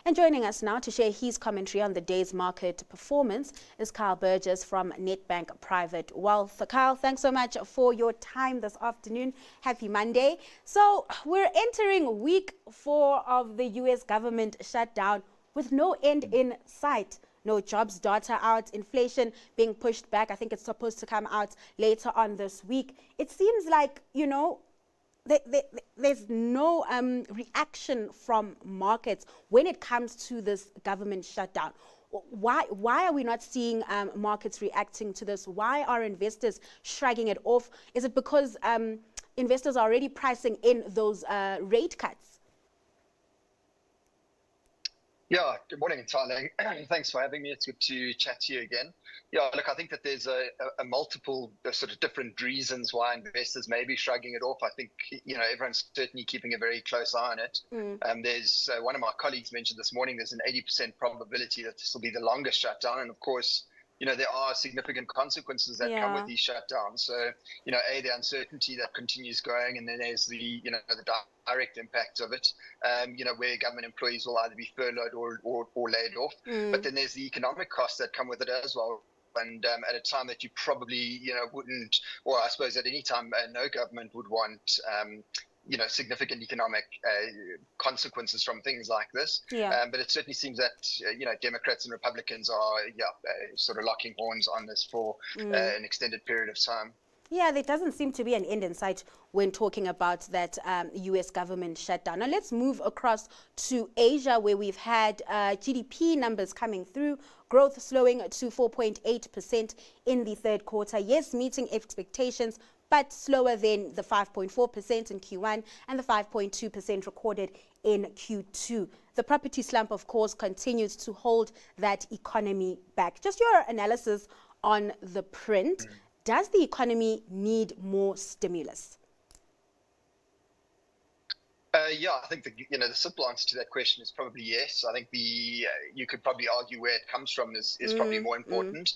And joining us now to share his commentary on the day's market performance is Burgess from Nedbank Private Wealth. Kyle, thanks so much for your time this afternoon. Happy Monday. So we're entering week 4 of the US government shutdown with no end in sight. No jobs data out, inflation being pushed back. I think it's supposed to come out later on this week. It seems like, there's no reaction from markets when it comes to this government shutdown. Why are we not seeing markets reacting to this? Why are investors shrugging it off? Is it because investors are already pricing in those rate cuts? Yeah, good morning, Tyler. Thanks for having me. It's good to chat to you again. Yeah, look, I think that there's a multiple sort of different reasons why investors may be shrugging it off. I think, everyone's certainly keeping a very close eye on it. There's one of my colleagues mentioned this morning, there's an 80% probability that this will be the longest shutdown. And of course, there are significant consequences that come with these shutdowns. So, the uncertainty that continues going, and then there's the direct impact of it, where government employees will either be furloughed or laid off. But then there's the economic costs that come with it as well. And at a time that you probably, wouldn't, or I suppose at any time, no government would want, significant economic consequences from things like this. But it certainly seems that, Democrats and Republicans are, sort of locking horns on this for an extended period of time. Yeah, there doesn't seem to be an end in sight when talking about that US government shutdown. Now let's move across to Asia, where we've had GDP numbers coming through, growth slowing to 4.8% in the third quarter. Yes, meeting expectations, but slower than the 5.4% in Q1 and the 5.2% recorded in Q2. The property slump, of course, continues to hold that economy back. Just your analysis on the print. Does the economy need more stimulus? I think the simple answer to that question is probably yes. I think you could probably argue where it comes from is probably more important.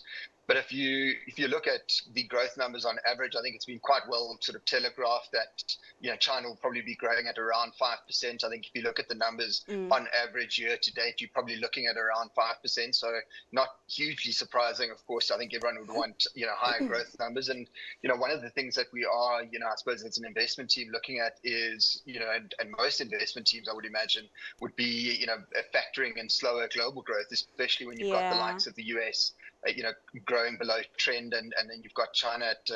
But if you look at the growth numbers on average, I think it's been quite well sort of telegraphed that China will probably be growing at around 5%. I think if you look at the numbers on average year to date, you're probably looking at around 5%. So not hugely surprising, of course. I think everyone would want higher growth numbers. And one of the things that we are, I suppose as an investment team looking at is, and most investment teams I would imagine would be factoring in slower global growth, especially when you've got the likes of the US growing below trend, and then you've got China at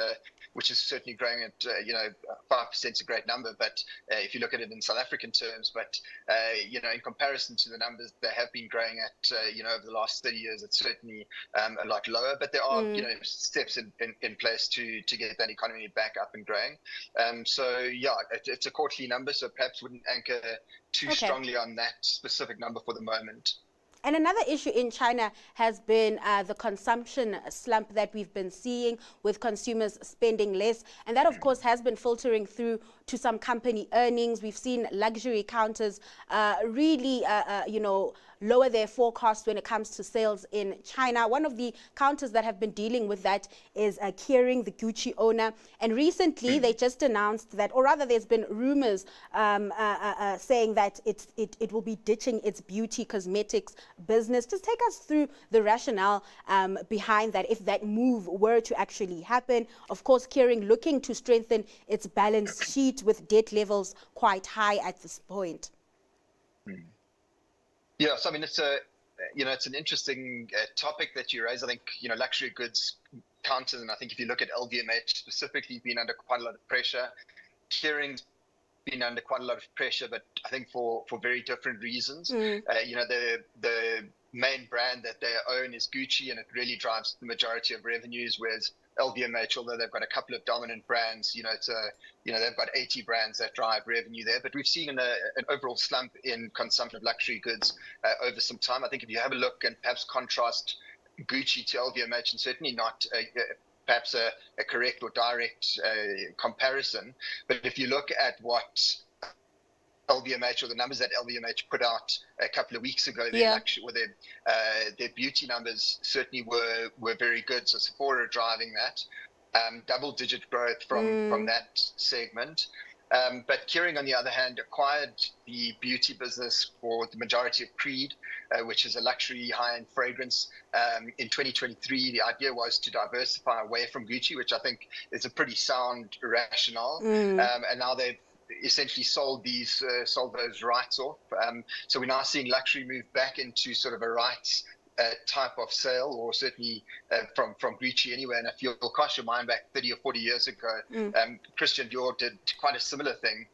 which is certainly growing at 5% is a great number, but if you look at it in South African terms, but in comparison to the numbers they have been growing at over the last 30 years, it's certainly a lot lower. But there are steps in place to get that economy back up and growing. It's a quarterly number, so perhaps wouldn't anchor too strongly on that specific number for the moment. And another issue in China has been the consumption slump that we've been seeing, with consumers spending less. And that, of course, has been filtering through to some company earnings. We've seen luxury counters really, lower their forecast when it comes to sales in China. One of the counters that have been dealing with that is Kering, the Gucci owner. And recently they just announced that, or rather there's been rumors saying that it will be ditching its beauty cosmetics business. Just take us through the rationale behind that, if that move were to actually happen. Of course, Kering looking to strengthen its balance sheet with debt levels quite high at this point. Yeah, so I mean, it's it's an interesting topic that you raise. I think luxury goods counters, and I think if you look at LVMH specifically, been under quite a lot of pressure. Kering's been under quite a lot of pressure, but I think for very different reasons. The main brand that they own is Gucci, and it really drives the majority of revenues, whereas LVMH, although they've got a couple of dominant brands, they've got 80 brands that drive revenue there. But we've seen an overall slump in consumption of luxury goods over some time. I think if you have a look and perhaps contrast Gucci to LVMH, and certainly not perhaps a correct or direct comparison, but if you look at what LVMH, or the numbers that LVMH put out a couple of weeks ago, their beauty numbers certainly were very good. So Sephora driving that, double-digit growth from that segment. But Kering, on the other hand, acquired the beauty business for the majority of Creed, which is a luxury high-end fragrance. In 2023, the idea was to diversify away from Gucci, which I think is a pretty sound rationale. And now they've essentially sold those rights off. So we're now seeing luxury move back into sort of a rights type of sale, or certainly from Gucci anyway. And if you'll cast your mind back 30 or 40 years ago, Christian Dior did quite a similar thing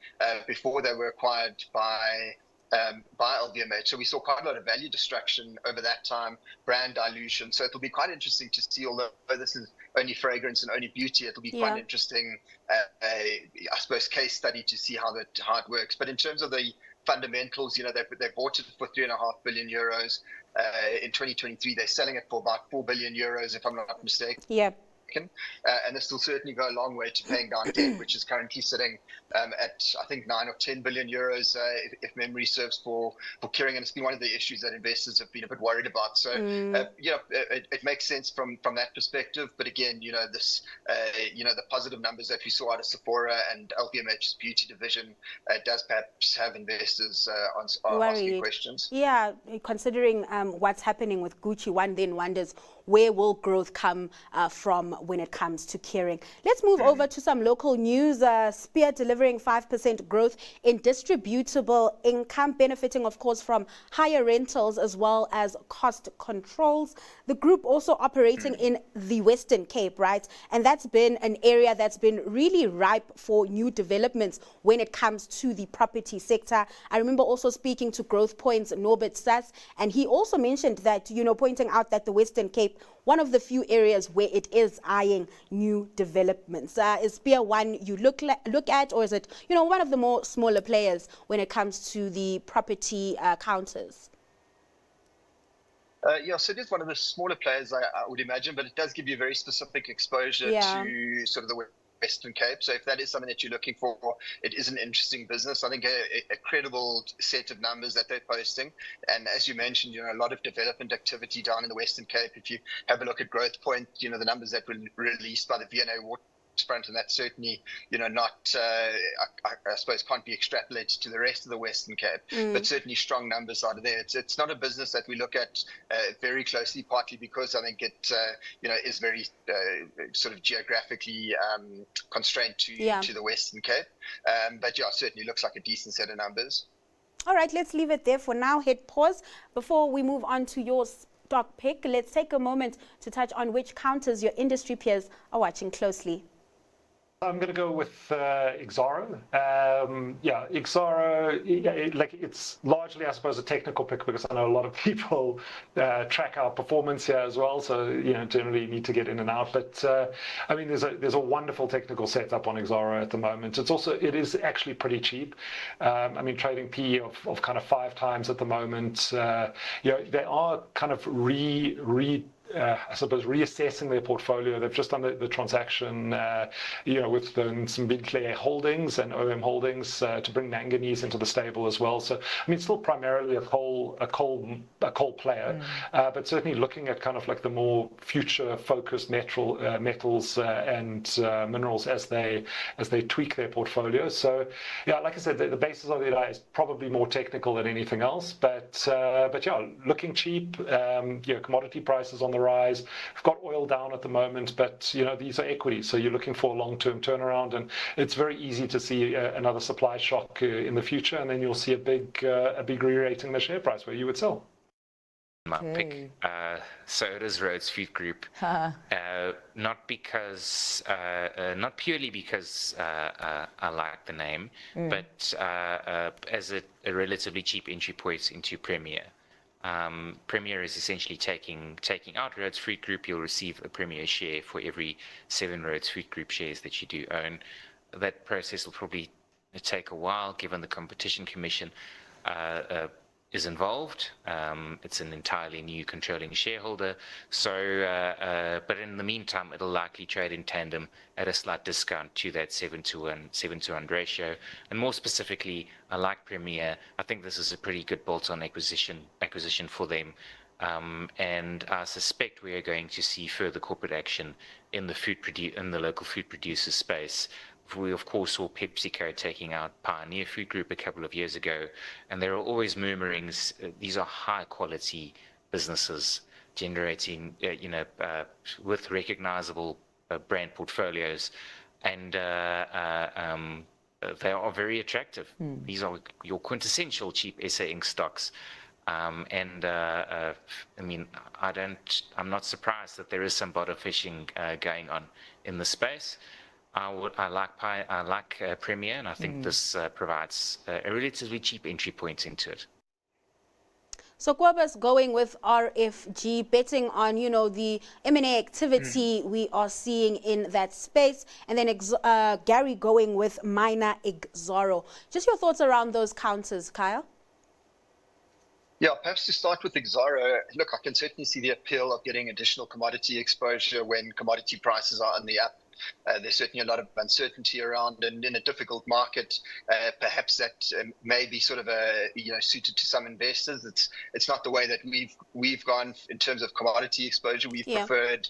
before they were acquired by LVMH. So we saw quite a lot of value destruction over that time, brand dilution. So it'll be quite interesting to see, although this is only fragrance and only beauty, it'll be quite an interesting, I suppose, case study to see how it works. But in terms of the fundamentals, they bought it for 3.5 billion euros. In 2023, they're selling it for about 4 billion euros, if I'm not mistaken. Yeah. And this will certainly go a long way to paying down debt, which is currently sitting at, I think, 9 or 10 billion euros, if memory serves, for Kering. And it's been one of the issues that investors have been a bit worried about. So, it makes sense from that perspective. But again, this, the positive numbers that we saw out of Sephora and LVMH's beauty division does perhaps have investors asking questions. Yeah, considering what's happening with Gucci, one then wonders, where will growth come from when it comes to Kering? Let's move over to some local news. Spear delivering 5% growth in distributable income, benefiting, of course, from higher rentals as well as cost controls. The group also operating in the Western Cape, right? And that's been an area that's been really ripe for new developments when it comes to the property sector. I remember also speaking to Growth Point's Norbert Sass, and he also mentioned that, pointing out that the Western Cape, one of the few areas where it is eyeing new developments. Is Spear one you look at, or is it, one of the more smaller players when it comes to the property counters? So it is one of the smaller players, I would imagine, but it does give you very specific exposure to sort of the Western Cape. So if that is something that you're looking for, it is an interesting business. I think a credible set of numbers that they're posting. And as you mentioned, a lot of development activity down in the Western Cape. If you have a look at Growth Point, the numbers that were released by the V&A Waterfront, and that's certainly, not, I suppose, can't be extrapolated to the rest of the Western Cape, but certainly strong numbers out of there. It's not a business that we look at very closely, partly because I think it, is very sort of geographically constrained to the Western Cape. But certainly looks like a decent set of numbers. All right, let's leave it there for now. Hit pause before we move on to your stock pick. Let's take a moment to touch on which counters your industry peers are watching closely. I'm going to go with Exxaro. Exxaro, it's largely, I suppose, a technical pick because I know a lot of people track our performance here as well. So, generally need to get in and out. But, there's a wonderful technical setup on Exxaro at the moment. It is actually pretty cheap. Trading PE of kind of 5 times at the moment. They are kind of I suppose reassessing their portfolio. They've just done the transaction, with some Bidvest holdings and OM holdings to bring manganese into the stable as well. So still primarily a coal player, but certainly looking at kind of like the more future-focused metals and minerals as they tweak their portfolio. So like I said, the basis of it is probably more technical than anything else. But looking cheap. Commodity prices on the rise. We've got oil down at the moment, but these are equities, so you're looking for a long-term turnaround, and it's very easy to see another supply shock in the future, and then you'll see a big re-rating in the share price where you would sell. My pick. So it is Rhodes Food Group. Not purely because I like the name, but as a relatively cheap entry point into Premier. Premier is essentially taking out Rhodes Food Group. You'll receive a Premier share for every 7 Rhodes Food Group shares that you do own. That process will probably take a while, given the Competition Commission is involved. It's an entirely new controlling shareholder. So, but in the meantime, it'll likely trade in tandem at a slight discount to that 7-to-1 ratio. And more specifically, I like Premier. I think this is a pretty good bolt-on acquisition for them. And I suspect we are going to see further corporate action in the local food producer space we of course saw PepsiCo taking out Pioneer Food Group a couple of years ago, and there are always murmurings. These are high quality businesses generating, with recognizable brand portfolios, and they are very attractive. These are your quintessential cheap SA Inc. stocks. I'm not surprised that there is some bottom fishing going on in the space. I like Premier, and I think this provides a relatively cheap entry point into it. So Kobus going with RFG, betting on, the M&A activity we are seeing in that space. And then Gary going with minor Exoro. Just your thoughts around those counters, Kyle? Yeah, perhaps to start with Exoro, look, I can certainly see the appeal of getting additional commodity exposure when commodity prices are on the up. There's certainly a lot of uncertainty around, and in a difficult market, perhaps that may be sort of suited to some investors. It's not the way that we've gone in terms of commodity exposure. We've preferred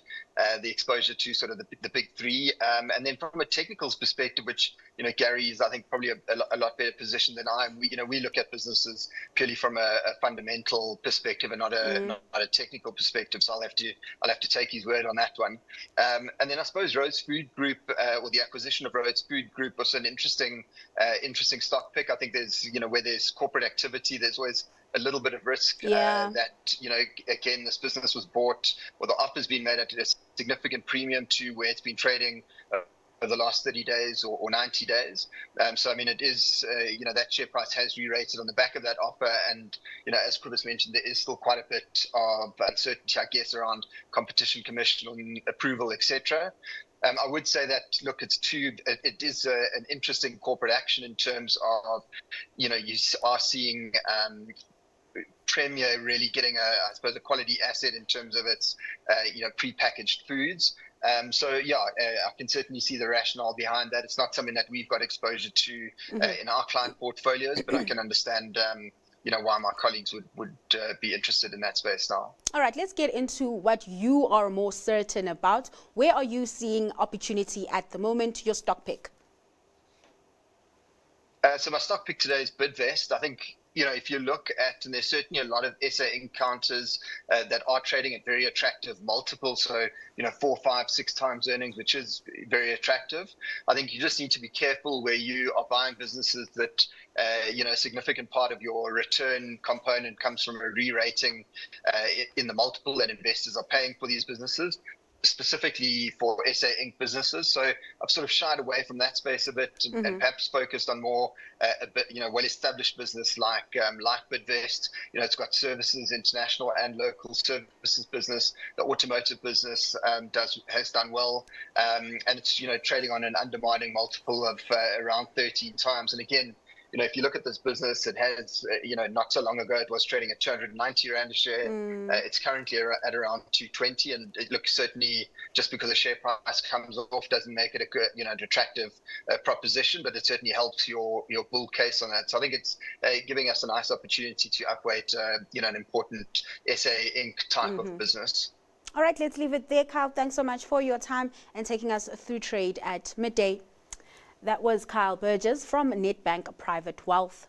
the exposure to sort of the big three, and then from a technicals perspective, which Gary is, I think, probably a lot better positioned than I am. We look at businesses purely from a fundamental perspective and not a technical perspective. So I'll have to take his word on that one. And then I suppose Rhodes Food Group, or the acquisition of Rhodes Food Group, was an interesting stock pick. I think there's where there's corporate activity, there's always a little bit of risk that again, this business was bought, or the offer's been made at a significant premium to where it's been trading over the last 30 days or 90 days. So I mean, it is that share price has re-rated on the back of that offer, and as Kobus mentioned, there is still quite a bit of uncertainty, I guess, around Competition Commission approval, etc. I would say that, look, it is an interesting corporate action in terms of, you are seeing Premier really getting a quality asset in terms of its, pre-packaged foods. So yeah, I can certainly see the rationale behind that. It's not something that we've got exposure to in our client portfolios, but I can understand why my colleagues would be interested in that space now. All right, let's get into what you are more certain about. Where are you seeing opportunity at the moment? Your stock pick. So my stock pick today is Bidvest. I think, if you look at, and there's certainly a lot of SA Inc. counters that are trading at very attractive multiples, so 4, 5, 6 times earnings, which is very attractive. I think you just need to be careful where you are buying businesses that a significant part of your return component comes from a re-rating in the multiple that investors are paying for these businesses, specifically for SA Inc. businesses. So I've sort of shied away from that space a bit, and perhaps focused on more a bit, well-established business like Bidvest. It's got services, international and local services business. The automotive business has done well, and it's trading on an undermining multiple of around 13 times. And again, if you look at this business, it has, not so long ago, it was trading at 290 Rand a share. It's currently at around 220. And it looks, certainly, just because the share price comes off doesn't make it an attractive proposition, but it certainly helps your bull case on that. So I think it's giving us a nice opportunity to upweight, an important SA Inc. type of business. All right, let's leave it there, Kyle. Thanks so much for your time and taking us through trade at midday. That was Kyle Burgess from Nedbank Private Wealth.